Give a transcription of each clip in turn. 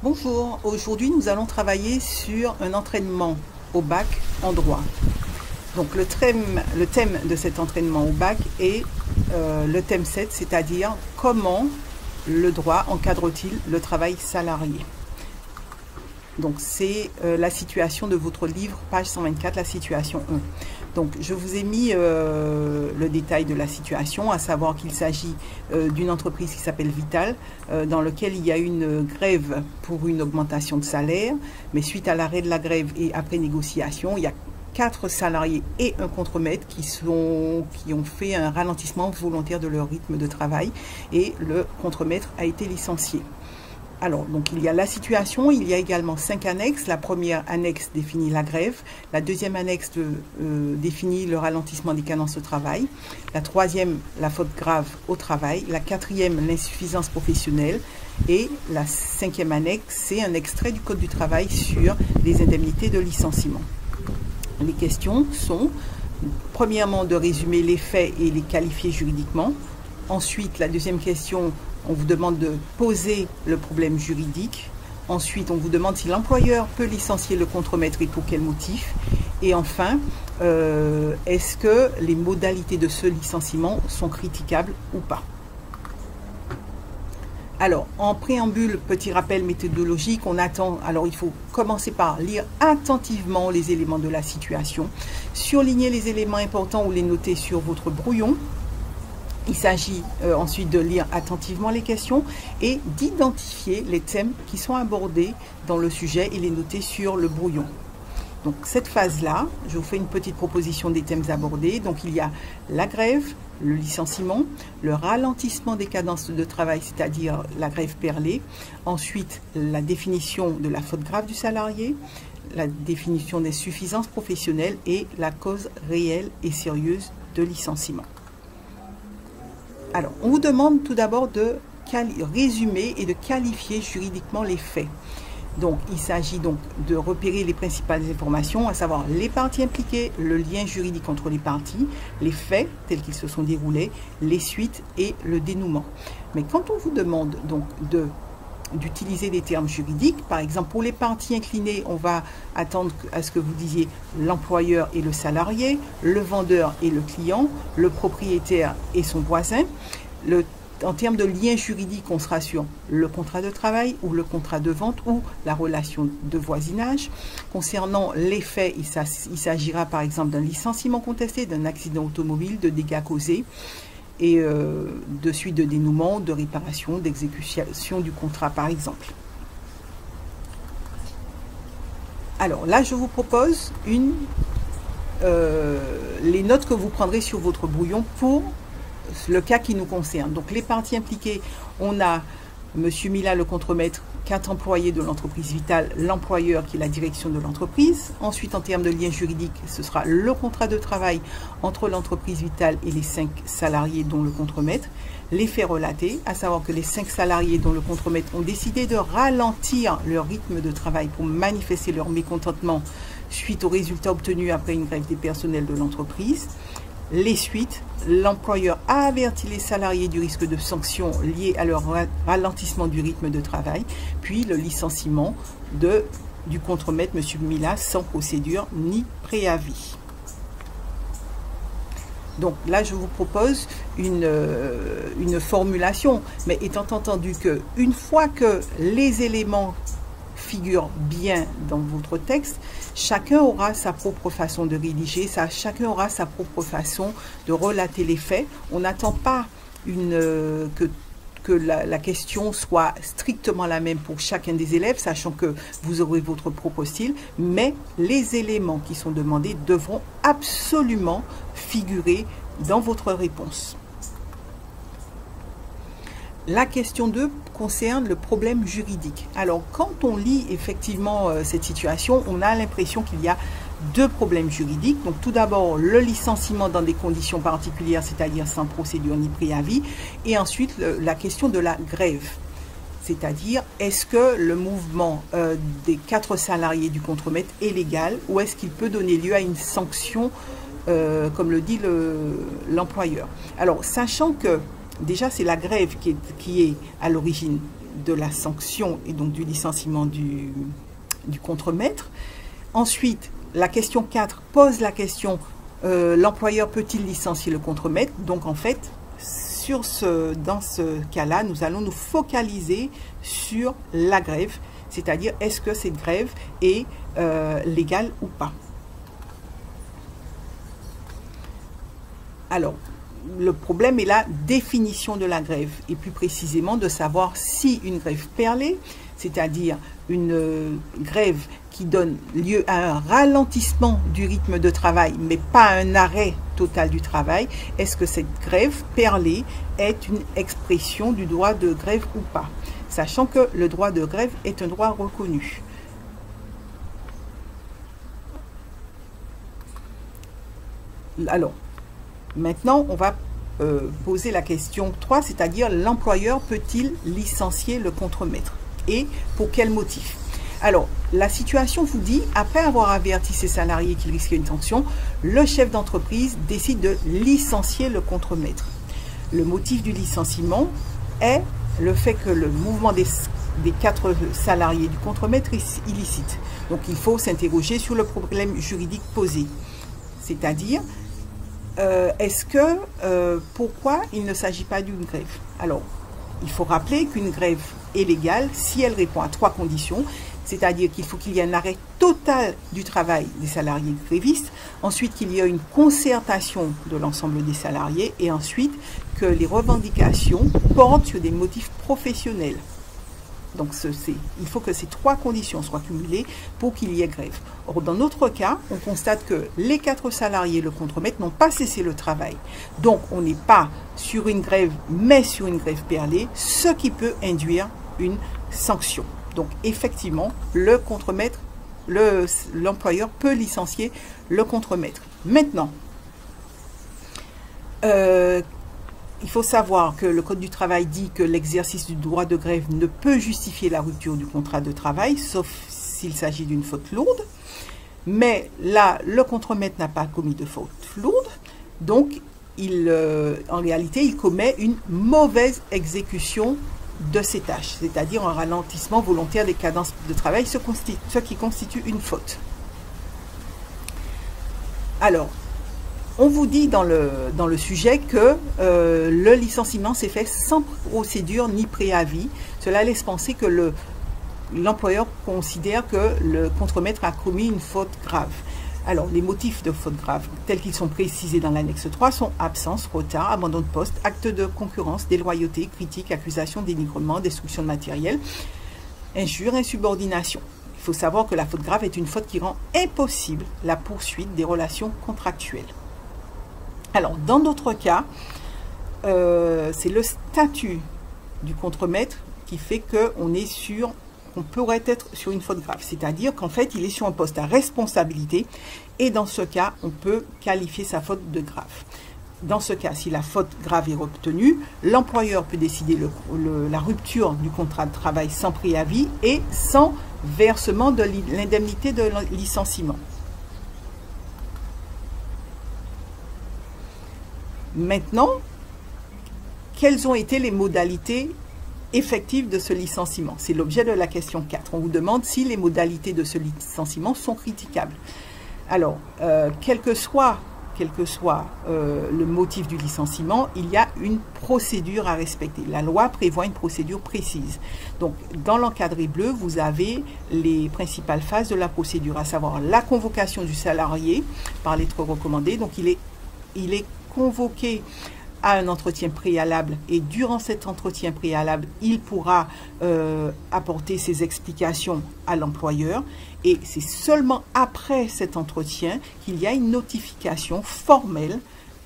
Bonjour, aujourd'hui nous allons travailler sur un entraînement au bac en droit. Donc le thème de cet entraînement au bac est le thème 7, c'est-à-dire comment le droit encadre-t-il le travail salarié. Donc c'est la situation de votre livre, page 124, la situation 1. Donc je vous ai mis le détail de la situation, à savoir qu'il s'agit d'une entreprise qui s'appelle Vital, dans laquelle il y a une grève pour une augmentation de salaire, mais suite à l'arrêt de la grève et après négociation, il y a 4 salariés et un contremaître qui ont fait un ralentissement volontaire de leur rythme de travail et le contremaître a été licencié. Alors, donc il y a la situation, il y a également 5 annexes. La première annexe définit la grève, la deuxième annexe définit le ralentissement des cadences au travail, la troisième, la faute grave au travail, la quatrième, l'insuffisance professionnelle et la cinquième annexe, c'est un extrait du Code du travail sur les indemnités de licenciement. Les questions sont, premièrement, de résumer les faits et les qualifier juridiquement. Ensuite, la deuxième question, on vous demande de poser le problème juridique. Ensuite, on vous demande si l'employeur peut licencier le contremaître et pour quel motif. Et enfin, est-ce que les modalités de ce licenciement sont critiquables ou pas? Alors, en préambule, petit rappel méthodologique, alors il faut commencer par lire attentivement les éléments de la situation, surligner les éléments importants ou les noter sur votre brouillon. Il s'agit ensuite de lire attentivement les questions et d'identifier les thèmes qui sont abordés dans le sujet et les noter sur le brouillon. Donc cette phase-là, je vous fais une petite proposition des thèmes abordés. Donc il y a la grève, le licenciement, le ralentissement des cadences de travail, c'est-à-dire la grève perlée. Ensuite, la définition de la faute grave du salarié, la définition des suffisances professionnelles et la cause réelle et sérieuse de licenciement. Alors, on vous demande tout d'abord de résumer et de qualifier juridiquement les faits. Donc, il s'agit donc de repérer les principales informations, à savoir les parties impliquées, le lien juridique entre les parties, les faits tels qu'ils se sont déroulés, les suites et le dénouement. Mais quand on vous demande donc d'utiliser des termes juridiques, par exemple pour les parties inclinées, on va attendre à ce que vous disiez l'employeur et le salarié, le vendeur et le client, le propriétaire et son voisin. En termes de lien juridique, on sera sur le contrat de travail ou le contrat de vente ou la relation de voisinage. Concernant les faits, il s'agira par exemple d'un licenciement contesté, d'un accident automobile, de dégâts causés et de suite de dénouement, de réparation, d'exécution du contrat par exemple. Alors là, je vous propose les notes que vous prendrez sur votre brouillon pour le cas qui nous concerne. Donc les parties impliquées, on a Monsieur Mila, le contremaître, 4 employés de l'entreprise Vital, l'employeur qui est la direction de l'entreprise. Ensuite, en termes de lien juridique, ce sera le contrat de travail entre l'entreprise Vital et les 5 salariés dont le contremaître. Les faits relatés, à savoir que les 5 salariés dont le contremaître ont décidé de ralentir leur rythme de travail pour manifester leur mécontentement suite aux résultats obtenus après une grève des personnels de l'entreprise. Les suites, l'employeur a averti les salariés du risque de sanctions liées à leur ralentissement du rythme de travail, puis le licenciement du contremaître M. Mila sans procédure ni préavis. Donc là, je vous propose une formulation, mais étant entendu qu'une fois que les éléments figurent bien dans votre texte, chacun aura sa propre façon de rédiger, chacun aura sa propre façon de relater les faits. On n'attend pas que la question soit strictement la même pour chacun des élèves, sachant que vous aurez votre propre style, mais les éléments qui sont demandés devront absolument figurer dans votre réponse. La question 2 concerne le problème juridique. Alors, quand on lit effectivement cette situation, on a l'impression qu'il y a 2 problèmes juridiques. Donc, tout d'abord, le licenciement dans des conditions particulières, c'est-à-dire sans procédure ni préavis. Et ensuite, la question de la grève. C'est-à-dire, est-ce que le mouvement des 4 salariés du contremaître est légal ou est-ce qu'il peut donner lieu à une sanction, comme le dit l'employeur. Alors, sachant que déjà, c'est la grève qui est à l'origine de la sanction et donc du licenciement du contremaître. Ensuite, la question 4 pose la question l'employeur peut-il licencier le contremaître? Donc en fait, dans ce cas-là, nous allons nous focaliser sur la grève, c'est-à-dire est-ce que cette grève est légale ou pas. Alors, le problème est la définition de la grève, et plus précisément de savoir si une grève perlée, c'est-à-dire une grève qui donne lieu à un ralentissement du rythme de travail, mais pas un arrêt total du travail, est-ce que cette grève perlée est une expression du droit de grève ou pas, sachant que le droit de grève est un droit reconnu. Alors, maintenant, on va poser la question 3, c'est-à-dire l'employeur peut-il licencier le contremaître et pour quel motif? Alors, la situation vous dit, après avoir averti ses salariés qu'il risquait une sanction, le chef d'entreprise décide de licencier le contremaître. Le motif du licenciement est le fait que le mouvement des 4 salariés du contremaître est illicite. Donc, il faut s'interroger sur le problème juridique posé. C'est-à-dire, pourquoi il ne s'agit pas d'une grève? Alors, il faut rappeler qu'une grève est légale si elle répond à 3 conditions, c'est-à-dire qu'il faut qu'il y ait un arrêt total du travail des salariés grévistes, ensuite qu'il y ait une concertation de l'ensemble des salariés, et ensuite que les revendications portent sur des motifs professionnels. Donc, il faut que ces 3 conditions soient cumulées pour qu'il y ait grève. Or, dans notre cas, on constate que les 4 salariés le contremaître n'ont pas cessé le travail. Donc, on n'est pas sur une grève, mais sur une grève perlée, ce qui peut induire une sanction. Donc, effectivement, le contremaître, l'employeur peut licencier le contremaître. Maintenant, il faut savoir que le Code du travail dit que l'exercice du droit de grève ne peut justifier la rupture du contrat de travail, sauf s'il s'agit d'une faute lourde. Mais là, le contremaître n'a pas commis de faute lourde, donc en réalité, il commet une mauvaise exécution de ses tâches, c'est-à-dire un ralentissement volontaire des cadences de travail, ce qui constitue une faute. Alors, on vous dit dans le sujet que le licenciement s'est fait sans procédure ni préavis. Cela laisse penser que l'employeur considère que le contremaître a commis une faute grave. Alors, les motifs de faute grave, tels qu'ils sont précisés dans l'annexe 3, sont absence, retard, abandon de poste, acte de concurrence, déloyauté, critique, accusation, dénigrement, destruction de matériel, injure, insubordination. Il faut savoir que la faute grave est une faute qui rend impossible la poursuite des relations contractuelles. Alors, dans d'autres cas, c'est le statut du contremaître qui fait qu'on pourrait être sur une faute grave. C'est-à-dire qu'en fait, il est sur un poste à responsabilité et dans ce cas, on peut qualifier sa faute de grave. Dans ce cas, si la faute grave est retenue, l'employeur peut décider la rupture du contrat de travail sans préavis et sans versement de l'indemnité de licenciement. Maintenant, quelles ont été les modalités effectives de ce licenciement? C'est l'objet de la question 4. On vous demande si les modalités de ce licenciement sont critiquables. Alors, quel que soit le motif du licenciement, il y a une procédure à respecter. La loi prévoit une procédure précise. Donc, dans l'encadré bleu, vous avez les principales phases de la procédure, à savoir la convocation du salarié par lettre recommandée. Donc, il est convoqué à un entretien préalable et durant cet entretien préalable, il pourra apporter ses explications à l'employeur et c'est seulement après cet entretien qu'il y a une notification formelle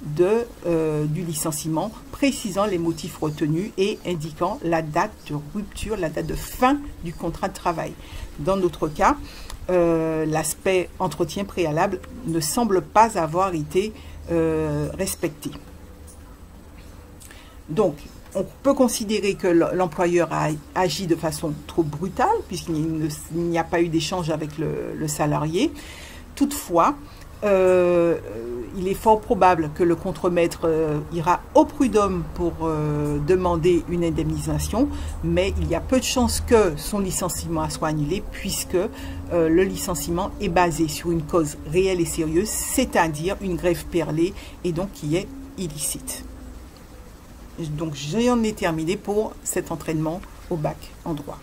du licenciement précisant les motifs retenus et indiquant la date de rupture, la date de fin du contrat de travail. Dans notre cas, l'aspect entretien préalable ne semble pas avoir été respecté. Donc, on peut considérer que l'employeur a agi de façon trop brutale puisqu'il n'y a pas eu d'échange avec le salarié. Toutefois, il est fort probable que le contremaître ira au prud'homme pour demander une indemnisation, mais il y a peu de chances que son licenciement soit annulé puisque le licenciement est basé sur une cause réelle et sérieuse, c'est-à-dire une grève perlée et donc qui est illicite. Donc j'en ai terminé pour cet entraînement au bac en droit.